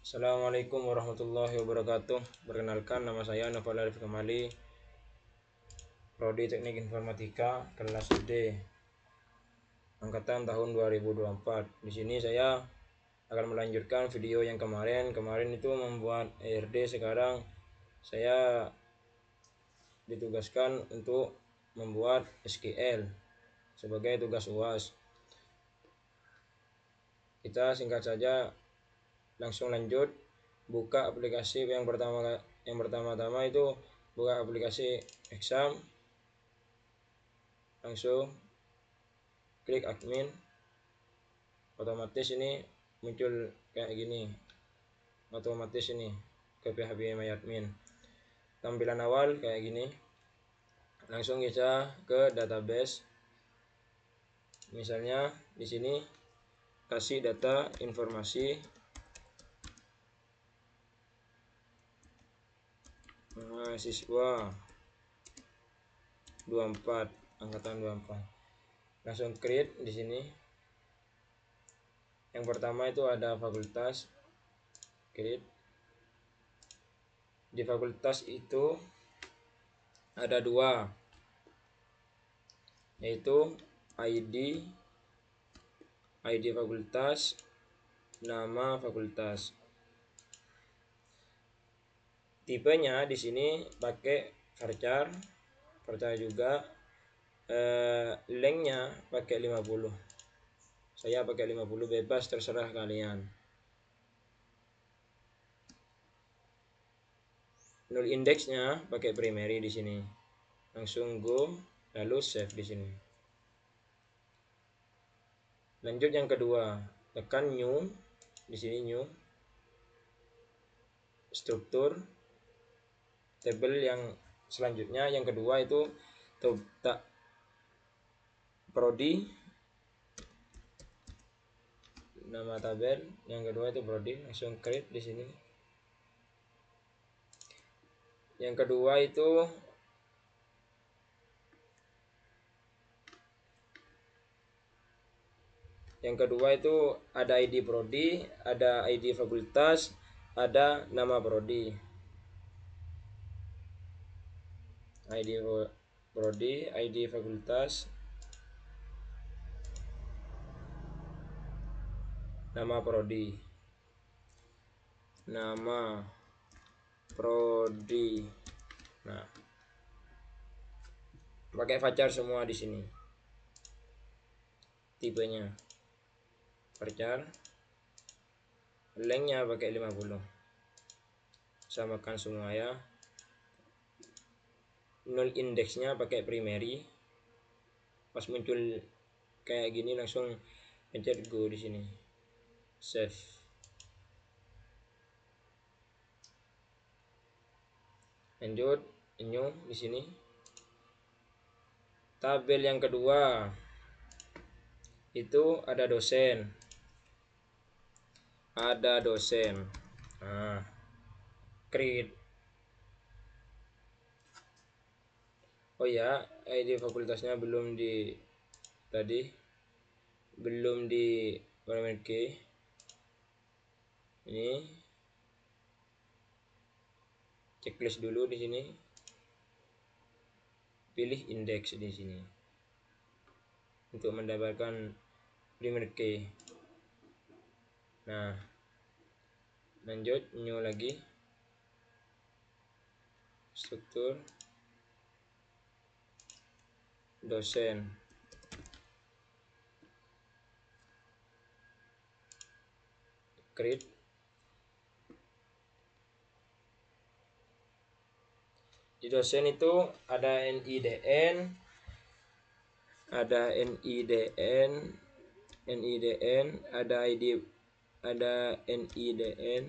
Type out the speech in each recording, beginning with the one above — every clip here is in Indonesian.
Assalamualaikum warahmatullahi wabarakatuh. Perkenalkan, nama saya Noval Arif Kamali, Prodi Teknik Informatika kelas D, angkatan tahun 2024. Di sini saya akan melanjutkan video yang kemarin itu membuat ERD. Sekarang saya ditugaskan untuk membuat SQL sebagai tugas UAS. Kita singkat saja langsung lanjut. Buka aplikasi yang pertama-tama itu buka aplikasi exam, langsung klik admin. Otomatis ini muncul kayak gini, otomatis ini ke PHP My Admin. Tampilan awal kayak gini. Langsung kita ke database. Misalnya di sini kasih data informasi mahasiswa 24 angkatan 24. Langsung create di sini. Yang pertama itu ada fakultas, create. Di fakultas itu ada dua, yaitu ID fakultas, nama fakultas. Tipenya di sini pakai varchar juga. Lengthnya pakai 50. Saya pakai 50, bebas terserah kalian. Null indeksnya pakai primary di sini. Langsung go, lalu save di sini. Lanjut yang kedua, tekan new di sini, new struktur. Tabel yang selanjutnya yang kedua itu tak prodi, nama tabel yang kedua itu prodi. Langsung create di sini. Yang kedua itu ada ID prodi, ada ID fakultas, ada nama prodi. ID prodi, ID fakultas, nama prodi. Nah, pakai varchar semua di sini. Tipenya varchar, lengthnya pakai 50. Samakan semua ya. Null indeksnya pakai primary. Pas muncul kayak gini langsung pencet go di sini. Save. Lanjut new di sini. Tabel yang kedua itu ada dosen. Nah, create. Oh ya, ID fakultasnya belum di parameter key. Ini checklist dulu di sini. Pilih indeks di sini untuk mendapatkan primary key. Nah, lanjut new lagi. Struktur dosen. Create. Di dosen itu ada NIDN, ada ID, ada NIDN,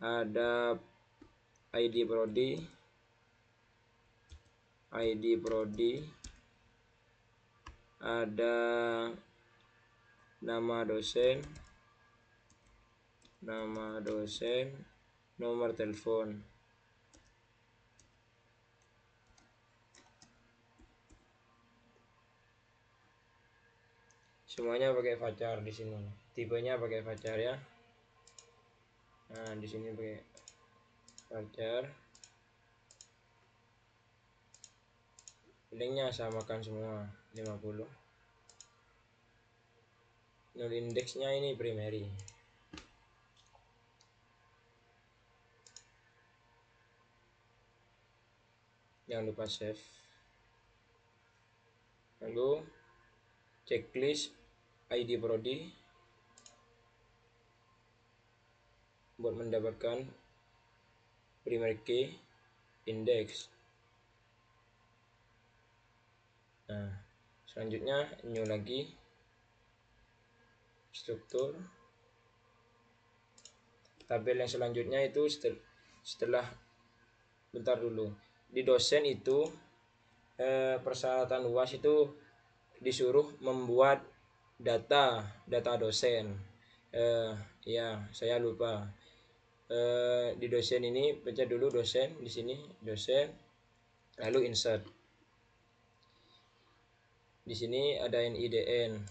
ada ID prodi, ada nama dosen, nomor telepon. Semuanya pakai varchar di sini. Tipenya pakai varchar ya. Nah, di sini pakai varchar. Linknya samakan semua 50. Nul indeksnya ini primary. Jangan lupa save. Lalu checklist ID prodi buat mendapatkan primary key index. Nah, selanjutnya new lagi struktur. Tabel yang selanjutnya itu setelah bentar dulu. Di dosen itu persyaratan UAS itu disuruh membuat data dosen. Ya, saya lupa. Di dosen ini pencet dulu dosen, di sini dosen, lalu insert. Di sini ada NIDN.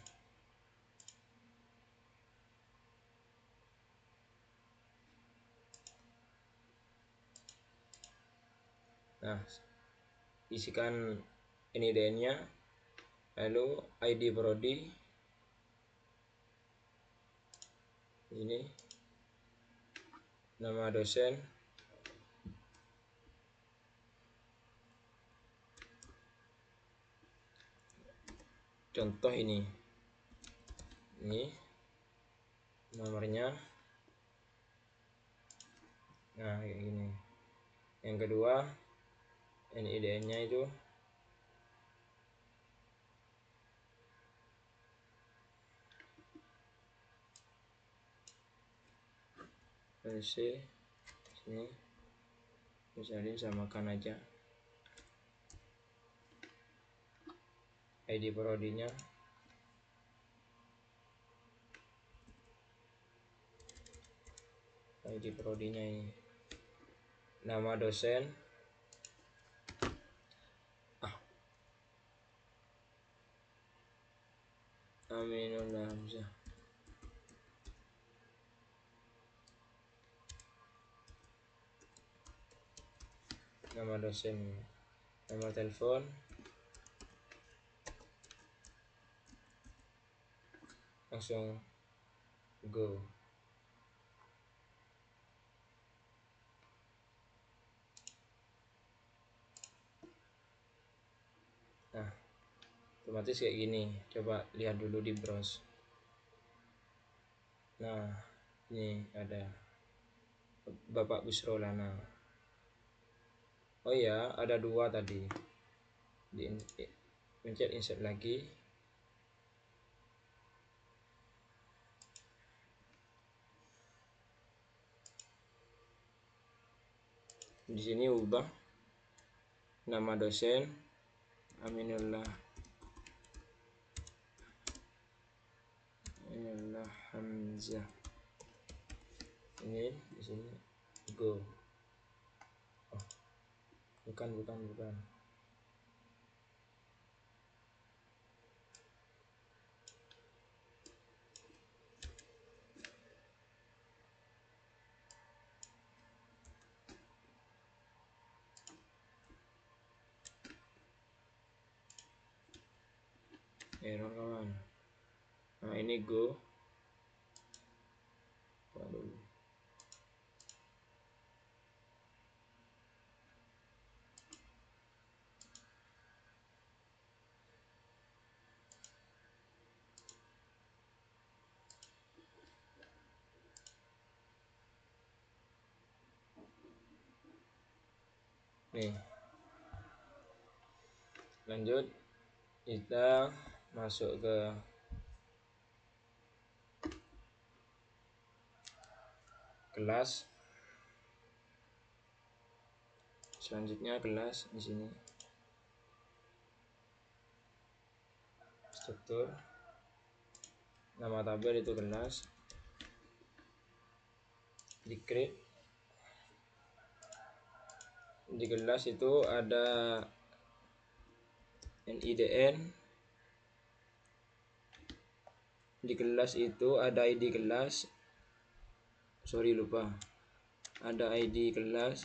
Nah, isikan NIDN-nya, lalu ID prodi. Ini nama dosen, contoh ini nomornya. Nah, kayak gini. Yang kedua NIDN-nya itu LC. Sini misalnya samakan aja ID prodinya. ID prodinya ini nama dosen, Aminullah Hamzah. Nama dosen, nama telepon, langsung go. Nah, otomatis kayak gini. Coba lihat dulu di browse. Nah, ini ada Bapak Busrolana. Oh iya, ada dua tadi. Pencet insert lagi. Di sini ubah nama dosen Aminullah Hamzah. Ini di sini go. Oh, bukan. Error kawan. Nah, ini go. Waduh. Nih, lanjut kita masuk ke kelas. Selanjutnya kelas di sini struktur, nama tabel itu kelas, di create. Di kelas itu ada NIDN. Di kelas itu ada ID kelas, lupa, ada ID kelas,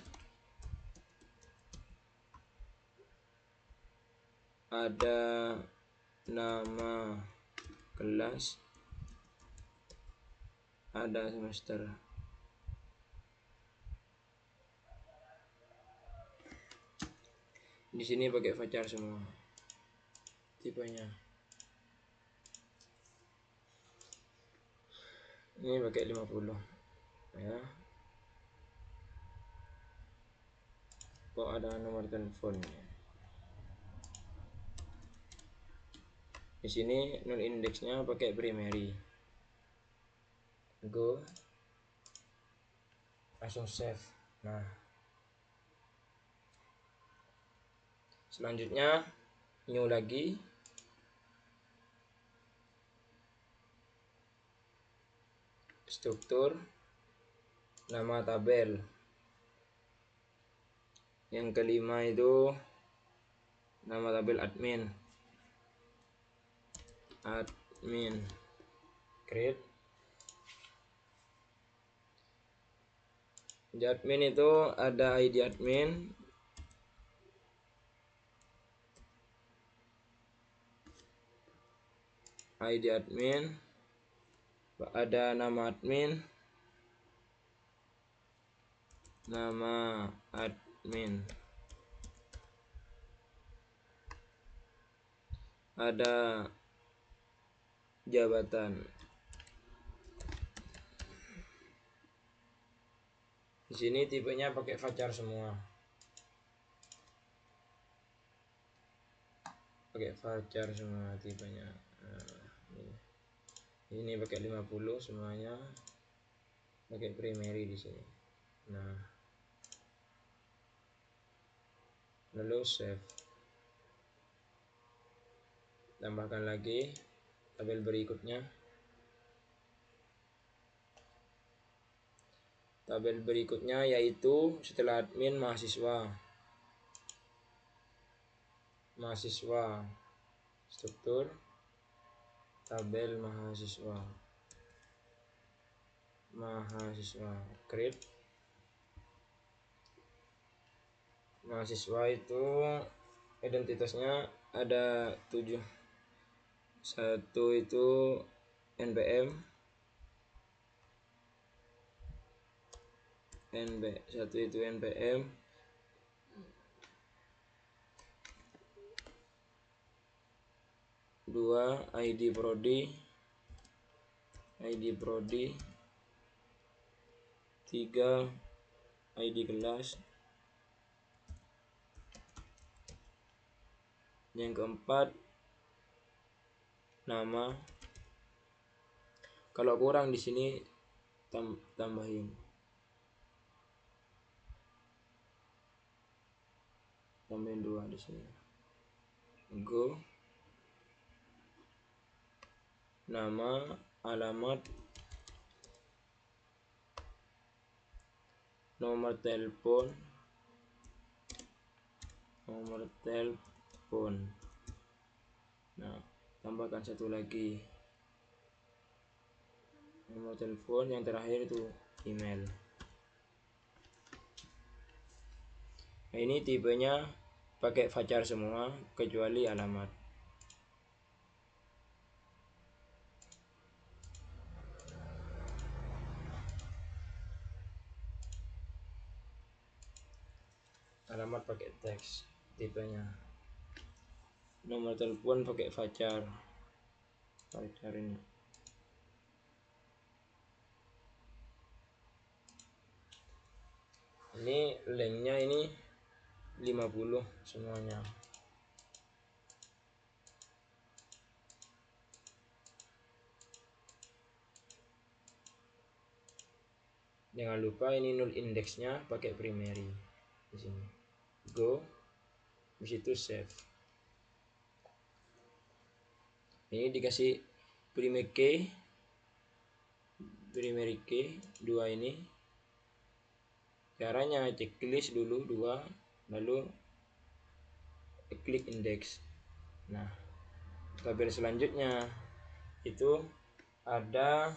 ada nama kelas, ada semester. Di sini pakai varchar semua tipenya. Ini pakai 50 ya. Kok ada nomor teleponnya? Di sini null indeksnya pakai primary. Go, langsung save. Nah, selanjutnya new lagi, struktur, nama tabel. Yang kelima itu nama tabel admin, create. Di admin itu ada ID admin, ada nama admin, ada jabatan. Di sini tipenya pakai varchar semua. Tipenya. Ini pakai 50 semuanya. Pakai primary di sini. Nah, lalu save. Tambahkan lagi tabel berikutnya. Tabel berikutnya yaitu setelah admin mahasiswa. Struktur tabel mahasiswa, create. Mahasiswa itu identitasnya ada 7. Satu itu NPM, dua ID prodi, 3 ID kelas, yang keempat nama. Kalau kurang di sini tambahin 2 di sini. Go, nama, alamat, nomor telepon. Nah, tambahkan satu lagi nomor telepon, yang terakhir itu email. Nah, ini tipenya pakai varchar semua kecuali alamat. Alamat pakai teks tipenya. Nomor telepon pakai varchar ini. Ini lengthnya ini 50 semuanya. Jangan lupa ini null indeksnya pakai primary di sini. Go, di situ save. Ini dikasih primary key 2 ini. Caranya checklist dulu 2, lalu klik index. Nah, tabel selanjutnya itu ada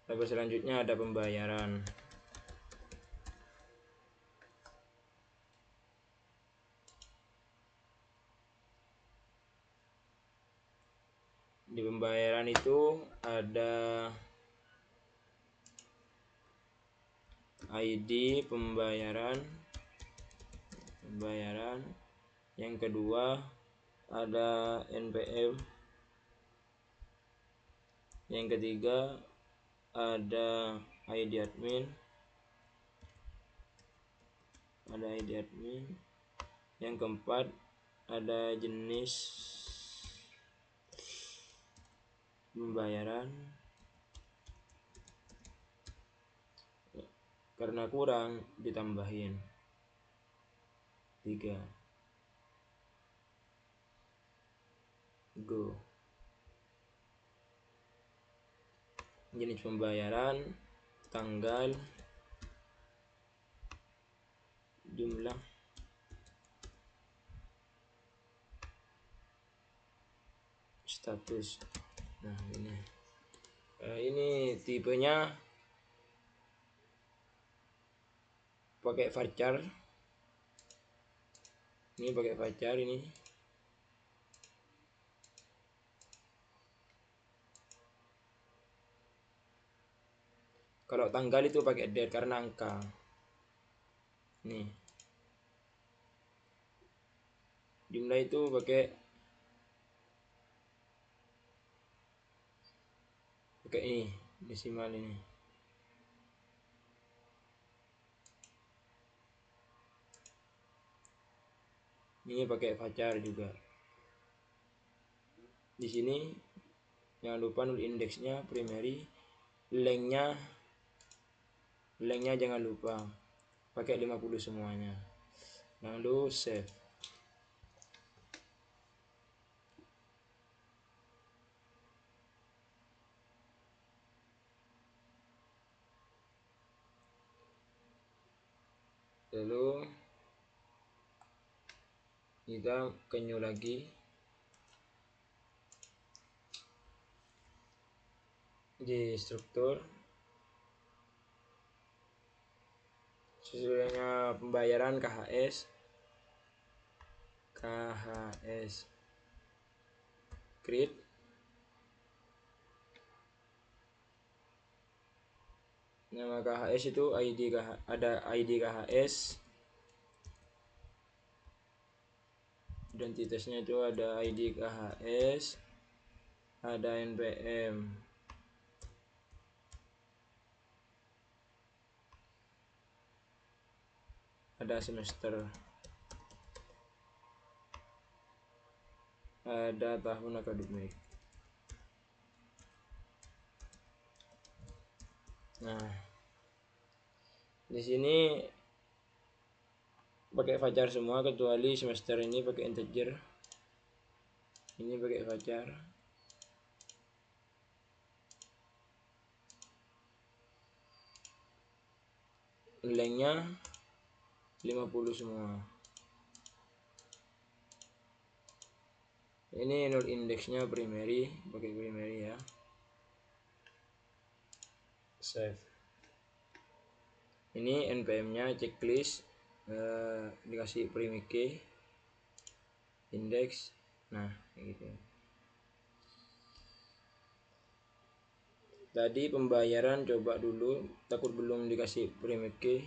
Tabel selanjutnya ada pembayaran. Di pembayaran itu ada ID pembayaran. Yang kedua ada NPM. Yang ketiga ada ID admin. Yang keempat ada jenis pembayaran. Karena kurang ditambahin 3. Go. Jenis pembayaran, tanggal, jumlah, status. Nah, ini tipenya pakai varchar. Ini pakai varchar ini. Kalau tanggal itu pakai date karena angka. Nih. Jumlah itu pakai ini desimal ini. Ini pakai varchar juga. Di sini jangan lupa nulis indeksnya primary, lengthnya jangan lupa pakai 50 semuanya. Lalu save. Lalu kita ke new lagi. Di struktur sesudahnya pembayaran KHS create. Nama KHS itu ada ID KHS. Identitasnya itu ada ID KHS, ada NPM, ada semester, ada tahun akademik. Nah, di sini pakai varchar semua kecuali semester ini pakai integer. Ini pakai varchar. Lengthnya 50 semua. Ini node indeksnya primary, pakai primary ya. Save. Ini NPM-nya checklist, dikasih primi key, index. Nah, kayak gitu. Tadi pembayaran coba dulu, takut belum dikasih primi key.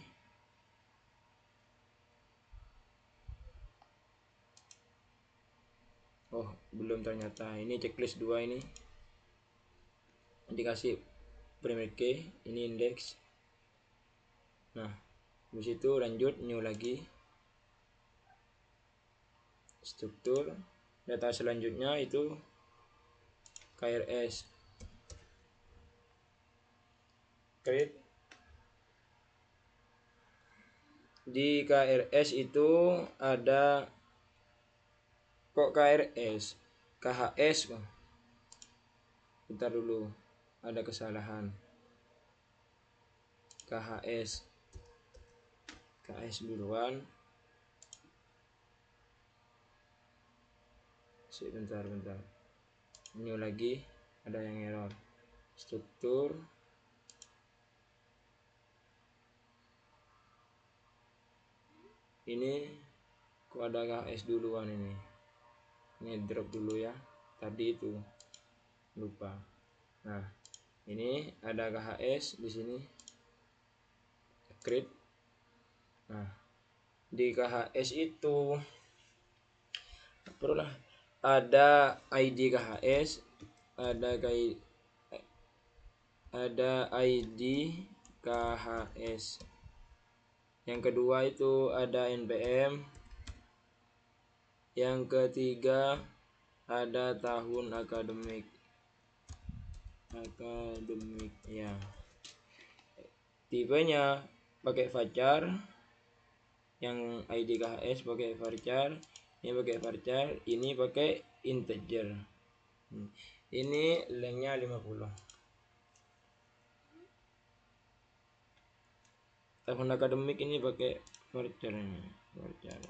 Oh, belum ternyata. Ini checklist 2 ini. Dikasih primi key, ini index. Nah, habis itu lanjut new lagi. Struktur. Data selanjutnya itu KRS. Create. Di KRS itu ada kok KRS, KHS. Bentar dulu, ada kesalahan. KHS duluan. Bentar. New lagi, ada yang error. Struktur ini kok ada KHS duluan ini drop dulu ya, tadi itu lupa. Nah ini ada KHS di sini create. Nah di KHS itu perlulah ada ID KHS, ada ID KHS. Yang kedua itu ada NPM. Yang ketiga ada tahun akademik ya. Tipenya pakai varchar, yang ID KHS pakai varchar, ini pakai varchar, ini pakai integer. Ini lengthnya 50. Tahun akademik ini pakai varchar ini, varchar.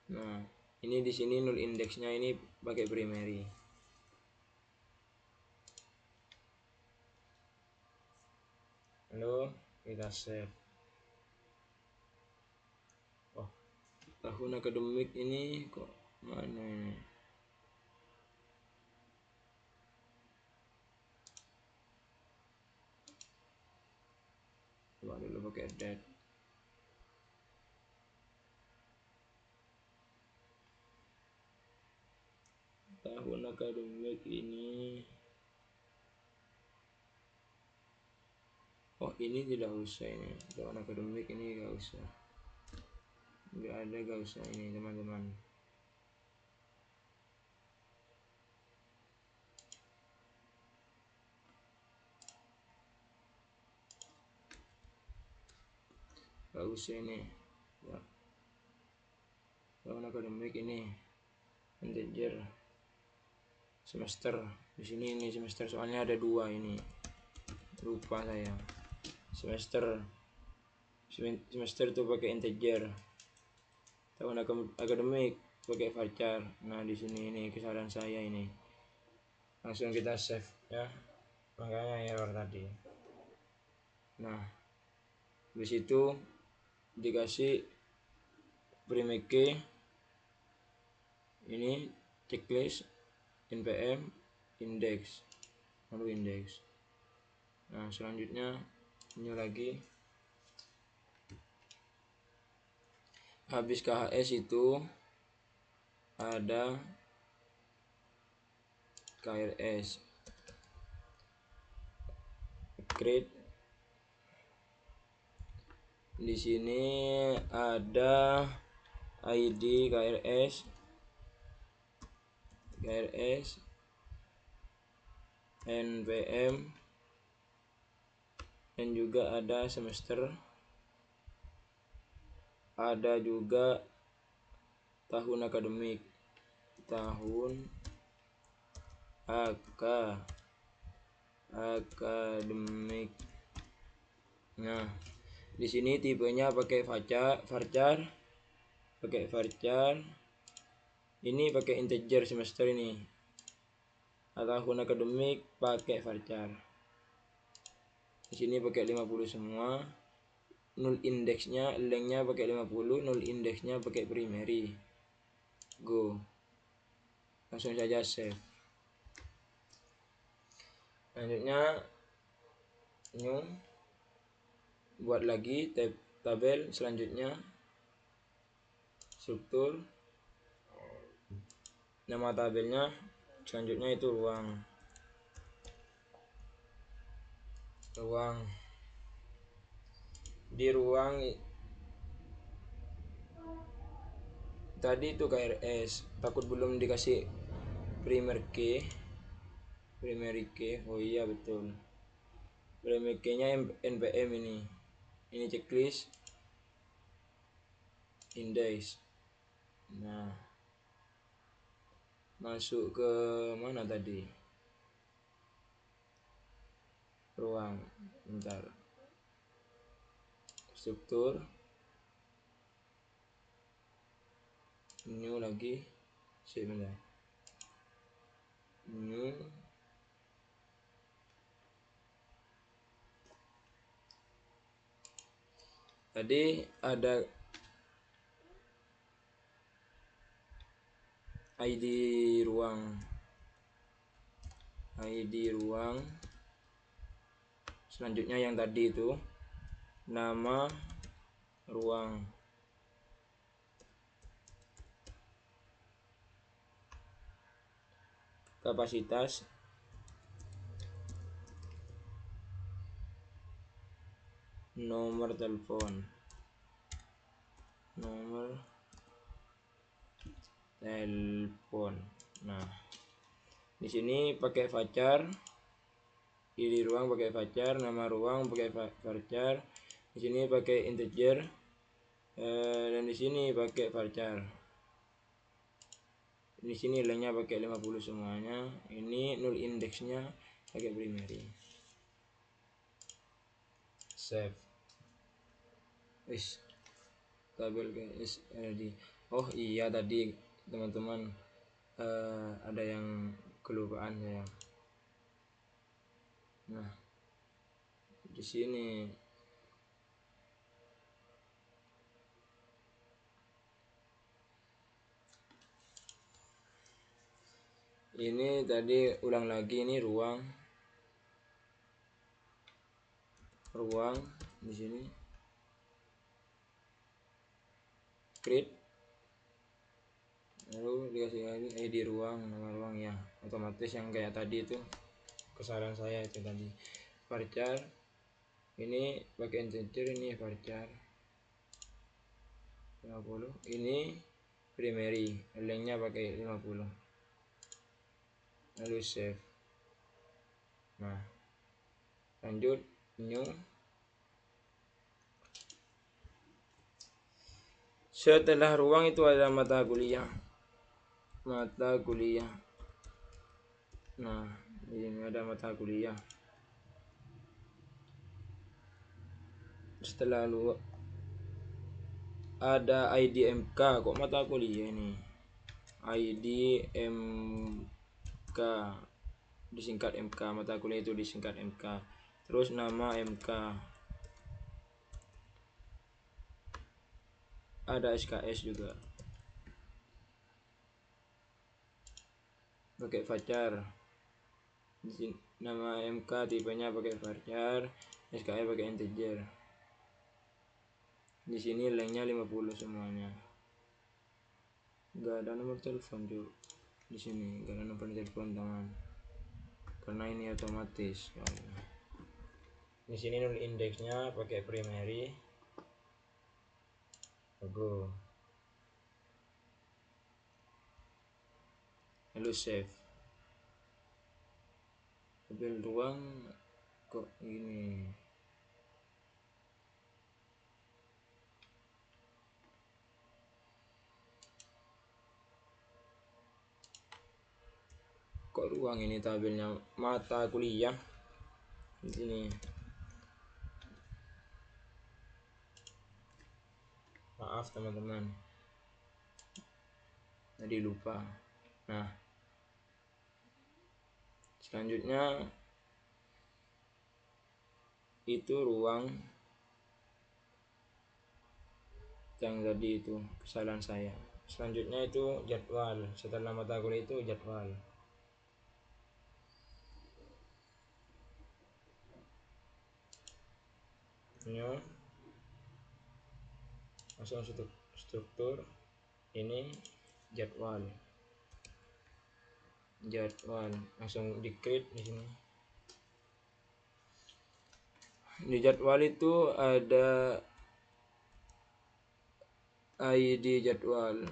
Nah, ini di sini null indeksnya ini pakai primary. Lalu kita save. Oh, tahun akademik ini kok mana ini? Coba dulu pakai date. Tahun akademik ini, oh ini tidak usah, ini tahun akademik ini gak usah, gak usah ini teman-teman. Gak usah ini ya. Tahun akademik ini integer semester. Di sini ini semester, soalnya ada dua ini, lupa saya. Semester itu pakai integer, tahun akademik pakai varchar. Nah di sini ini kesalahan saya ini. Langsung kita save ya, makanya error tadi. Nah di situ dikasih prime key, ini checklist npm index, lalu index. Nah selanjutnya ini lagi habis KHS itu ada KRS create. Di sini ada ID KRS NPM, dan juga ada semester, ada juga tahun akademik, tahun akademik. Nah di sini tipenya pakai varchar, ini pakai integer semester ini. Tahun akademik pakai varchar. Di sini pakai 50 semua. Null indeksnya, lengthnya pakai 50, null indeksnya pakai primary. Go. Langsung saja save. Selanjutnya new, buat lagi tabel selanjutnya, struktur, nama tabelnya selanjutnya itu ruang. Di ruang tadi itu KRS, takut belum dikasih primary key. Oh iya betul, primary key nya npm ini checklist index. Nah masuk ke mana tadi, ruang, bentar, struktur, new lagi, sebentar, new, Tadi ada ID ruang, selanjutnya yang tadi itu nama ruang, kapasitas, nomor telepon. Nah, di sini pakai varchar, id ruang pakai varchar, nama ruang pakai varchar, di sini pakai integer, dan di sini pakai varchar. Di sini nilainya pakai 50 semuanya. Ini null indeksnya pakai primary. Save. Tabel guys ready. Oh iya tadi teman-teman ada yang kelupaan saya. Nah, di sini ini tadi ulang lagi, ini ruang di sini create, lalu dikasih lagi ID ruang, nama ruang ya, otomatis yang kayak tadi itu kesalahan saya itu tadi. Varchar ini pakai integer, ini varchar 50, ini primary, lengthnya pakai 50, lalu save. Nah, lanjut new. Setelah ruang itu ada mata kuliah. Nah, ini ada mata kuliah. Setelah lu ada ID MK, kok mata kuliah ini? ID MK disingkat MK, mata kuliah itu disingkat MK. Terus nama MK. Ada SKS juga. Pakai varchar. Nama MK tipenya pakai varchar, SKS pakai integer. Di sini lengthnya 50 semuanya. Enggak ada nomor telepon juga. Di sini enggak ada nomor telepon teman. Karena ini otomatis. Di sini null indeksnya pakai primary. Logo. Lalu save. Tabel ruang kok ini? Kok ruang ini tabelnya mata kuliah di sini. Maaf teman-teman, tadi lupa. Nah, selanjutnya itu ruang yang tadi itu kesalahan saya. Selanjutnya itu jadwal. Setelah mata kuliah itu jadwal. New, langsung struktur, ini jadwal langsung di create di sini. Di jadwal itu ada ID jadwal,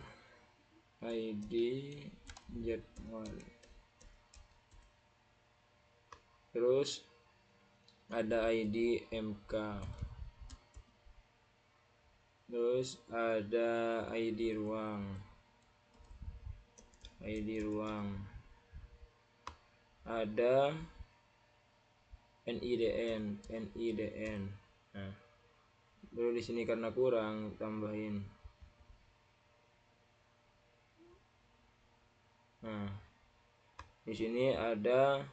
terus ada ID MK, terus ada ID ruang, ada NIDN. Nah, baru di sini karena kurang tambahin. Nah, di sini ada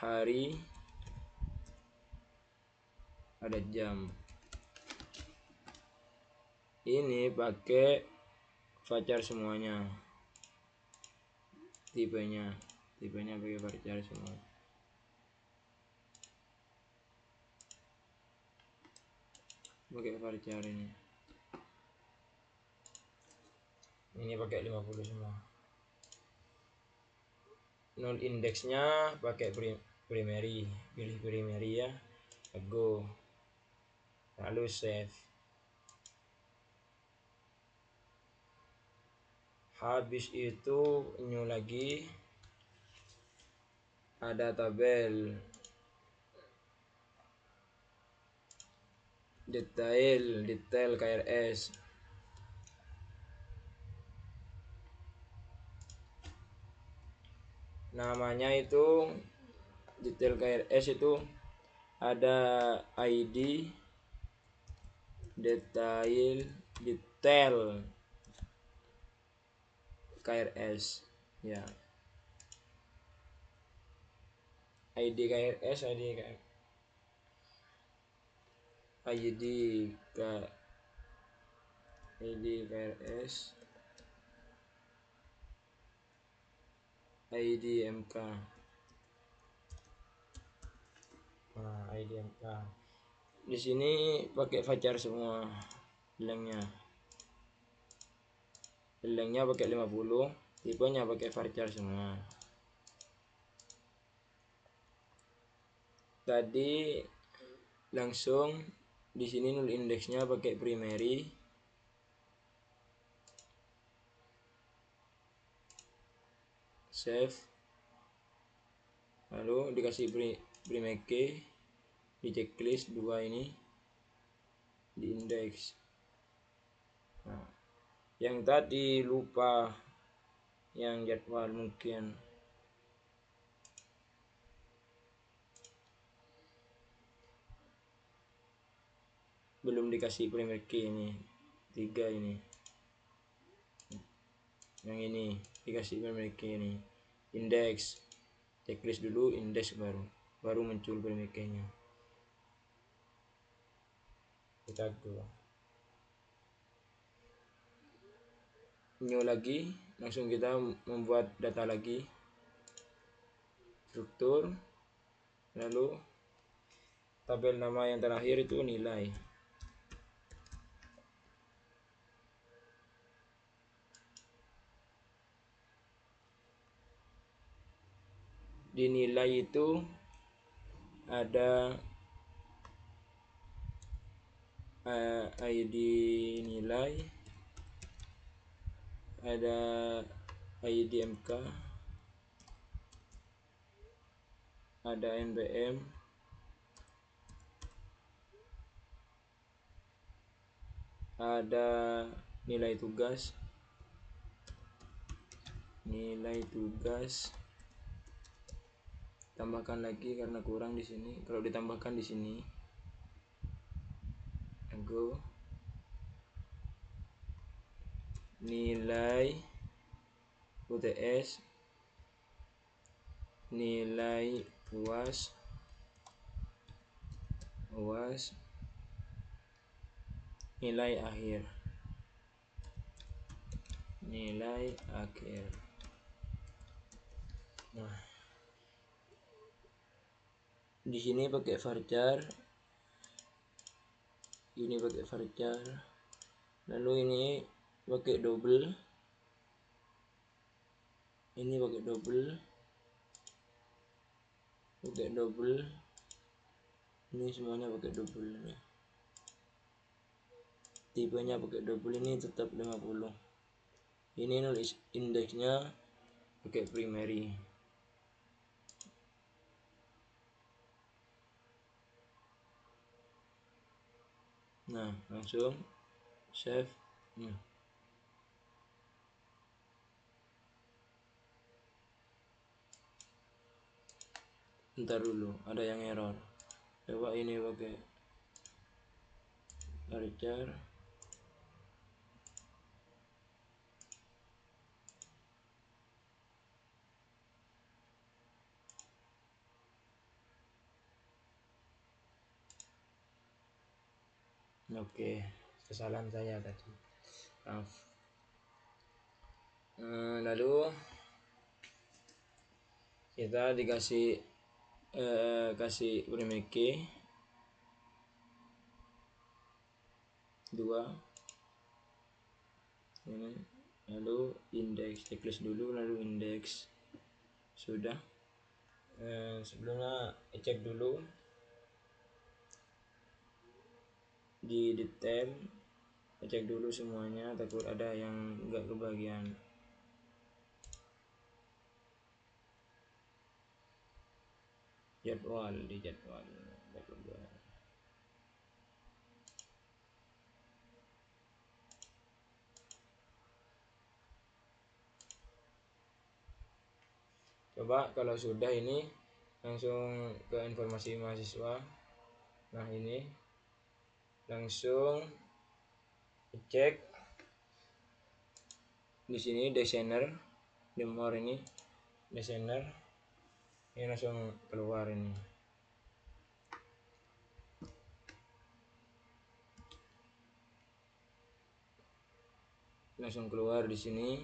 hari, ada jam. Ini pakai varchar semuanya, tipenya pakai varchar semua. Pakai varchar ini pakai 50 semua. Null indeksnya pakai primary, pilih primary ya, go, lalu save. Habis itu new lagi, ada tabel detail KRS. Namanya itu detail KRS itu ada ID detail KRS ya. ID KRS ID MK. Nah, ID MK. Di sini pakai varchar semua. Lengthnya pakai 50, tipenya pakai varchar semua. Tadi langsung di sini null indeksnya pakai primary. Save. Lalu dikasih primary key di checklist 2 ini di indeks. Nah, yang tadi lupa yang jadwal mungkin belum dikasih primary key ini 3 ini. Yang ini dikasih primary key ini indeks, checklist dulu, indeks baru muncul primary key-nya. Kita go new lagi, langsung kita membuat data lagi, struktur, lalu tabel nama yang terakhir itu nilai. Di nilai itu ada ID nilai, ada ID MK, ada NBM, ada nilai tugas, tambahkan lagi karena kurang di sini. Kalau ditambahkan di sini, go, nilai UTS, nilai UAS, nilai akhir. Nah, di sini pakai varchar, ini pakai varchar, lalu ini pakai double, ini pakai double, ini semuanya pakai double ini. Tipenya pakai double, ini tetap 50. Ini nulis indeksnya pakai primary. Nah, langsung save. Bentar dulu, ada yang error. Coba ini pakai varchar. Oke, kesalahan saya tadi, maaf. Lalu kita dikasih kasih premike 2 ini, lalu indeks checklist dulu, lalu indeks sudah. Sebelumnya cek dulu di detail, cek dulu semuanya, takut ada yang enggak kebagian. Jadwal di jadwal. Coba kalau sudah ini langsung ke informasi mahasiswa. Nah ini langsung cek di sini desainer, demor ini desainer, ini langsung keluar ini. Langsung keluar di sini.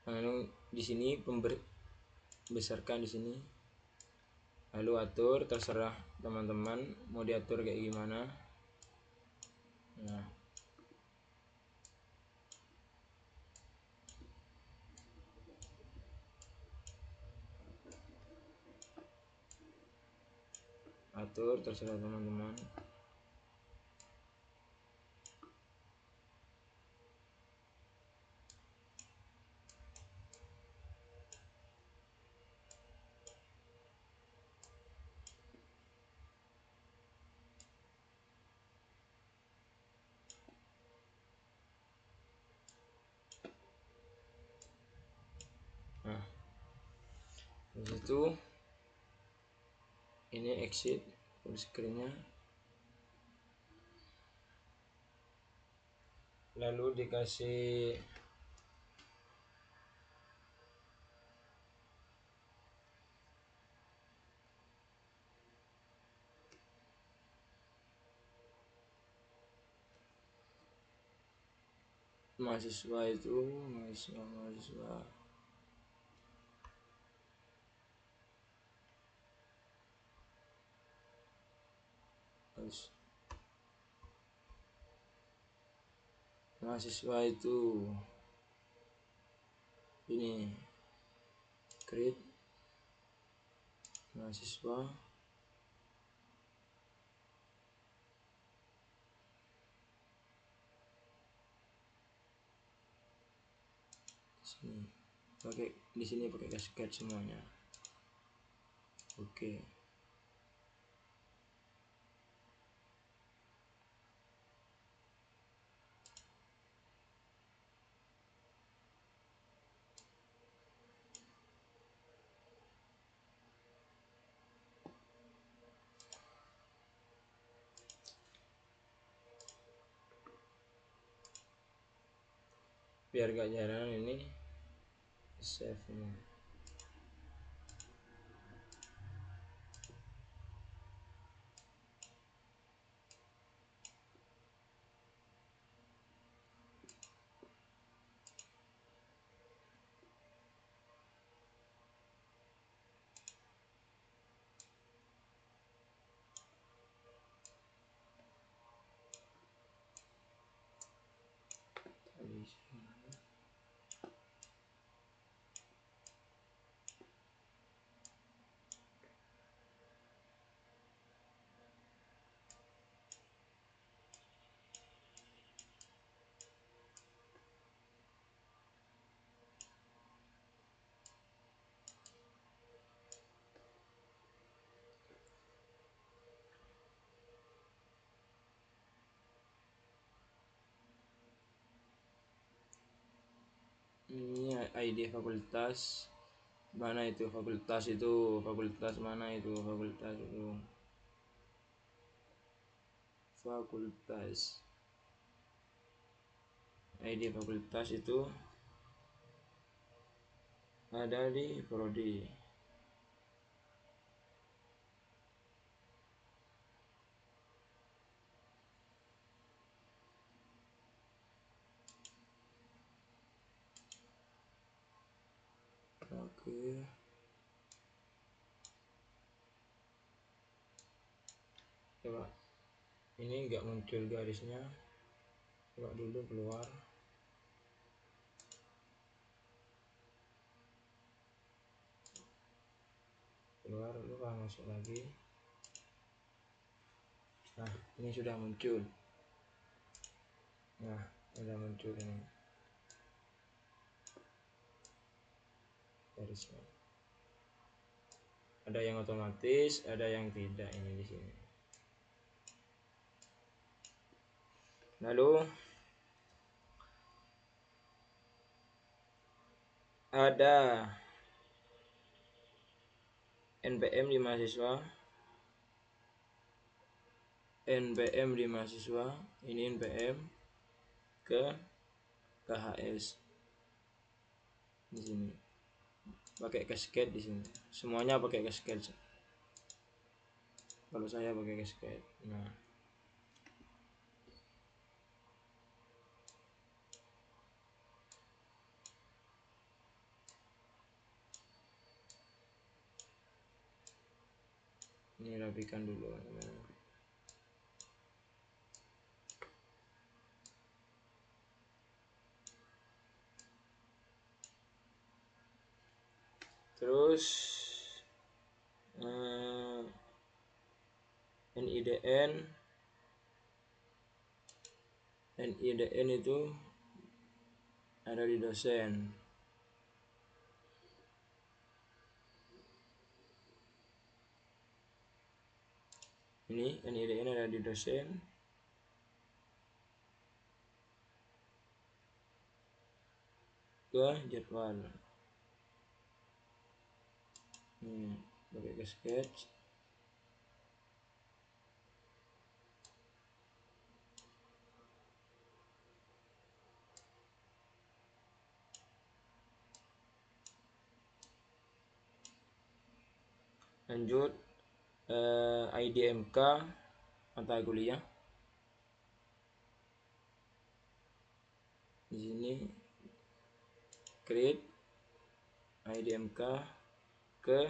Lalu di sini besarkan di sini. Lalu atur, terserah teman-teman mau diatur kayak gimana. Nah, atur terserah teman-teman. Nah, disitu ini exit full screennya, lalu dikasih mahasiswa itu mahasiswa mahasiswa itu ini create mahasiswa, sini pakai di sini pakai cascade semuanya. Oke. Biar gak jarang ini save ini. Ini ID fakultas mana itu, fakultas mana itu, fakultas ID fakultas itu ada di prodi. ke coba ini enggak muncul garisnya, coba dulu keluar lupa masuk lagi. Nah ini sudah muncul, nah sudah muncul ini garisnya, ada yang otomatis ada yang tidak ini di sini. Lalu ada NPM di mahasiswa, ini NPM ke KHS di sini, pakai cascade di sini, semuanya pakai cascade. Kalau saya pakai cascade. Nah ini rapikan dulu. Terus NIDN itu ada di dosen. Ini NIDN ada di dosen. Ke jadwal. Pakai ke sketch. Lanjut IDMK mata kuliah. Di sini create IDMK ke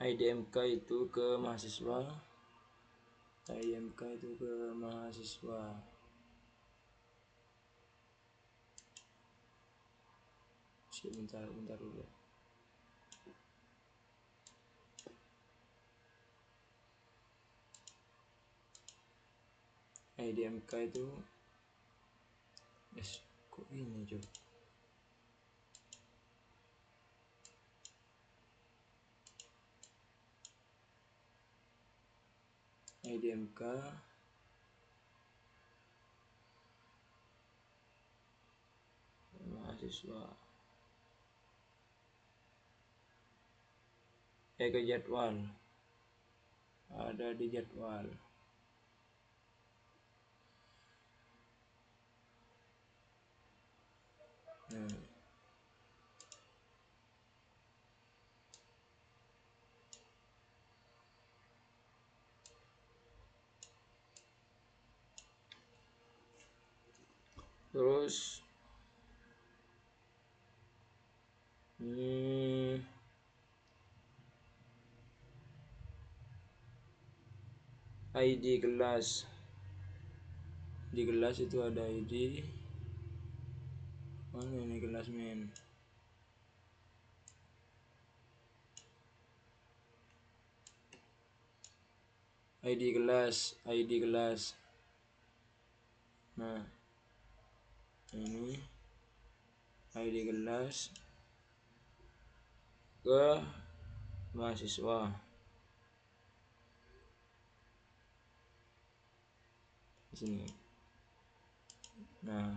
IDMK itu ke mahasiswa. IDMK itu ke mahasiswa. Bentar dulu. IDMK itu kok ini coba. IDMK mahasiswa ke jadwal, ada di jadwal. Terus ID kelas. Di kelas itu ada ID. Mana ini kelas men? ID kelas. Nah, ini ID kelas ke mahasiswa. Di sini. Nah,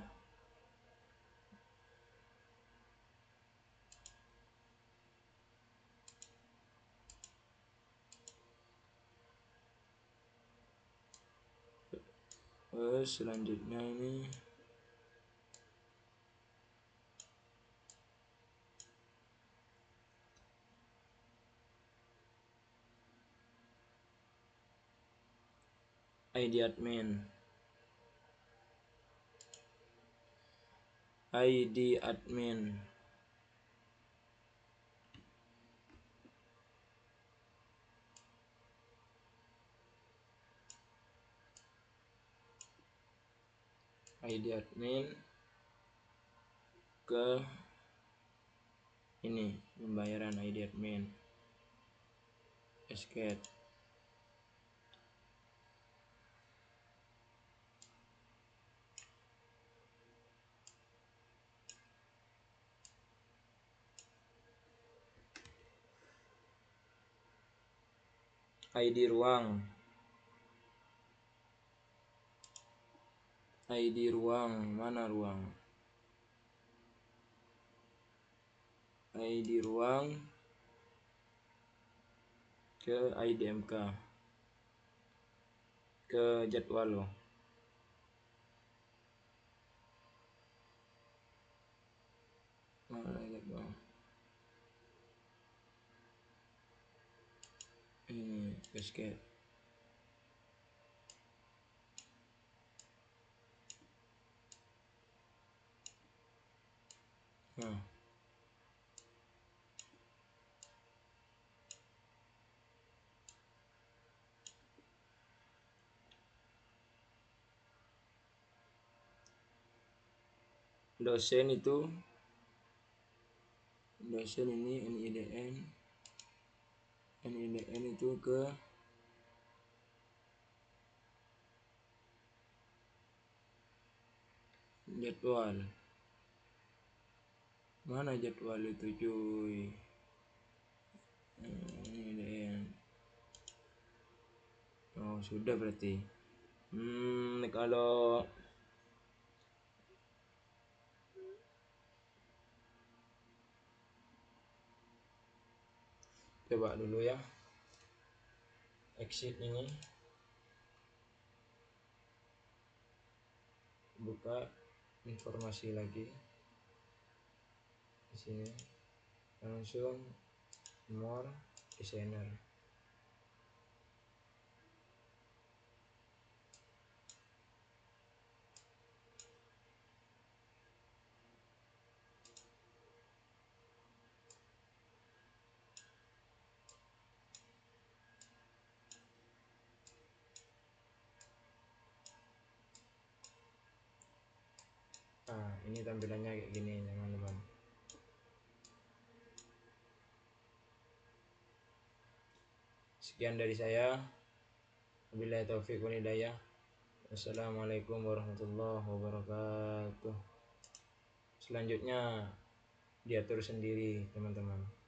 Selanjutnya ini ID admin. ID admin. ID admin ke ini pembayaran ID admin escape. ID ruang. ID ruang, mana ruang? ID ruang ke IDMK, ke jadwal loh. Mana jadwal? Ini escape. Nah, dosen itu, dosen ini NIDN itu ke jadwal. Mana jadwal itu cuy? NIDN. Oh sudah berarti. Kalau coba dulu ya, exit ini, buka informasi lagi di sini, langsung more designer. Nah, ini tampilannya kayak gini teman-teman. Sekian dari saya. Wabillahi taufiq wal hidayah. Wassalamualaikum warahmatullahi wabarakatuh. Selanjutnya diatur sendiri teman-teman.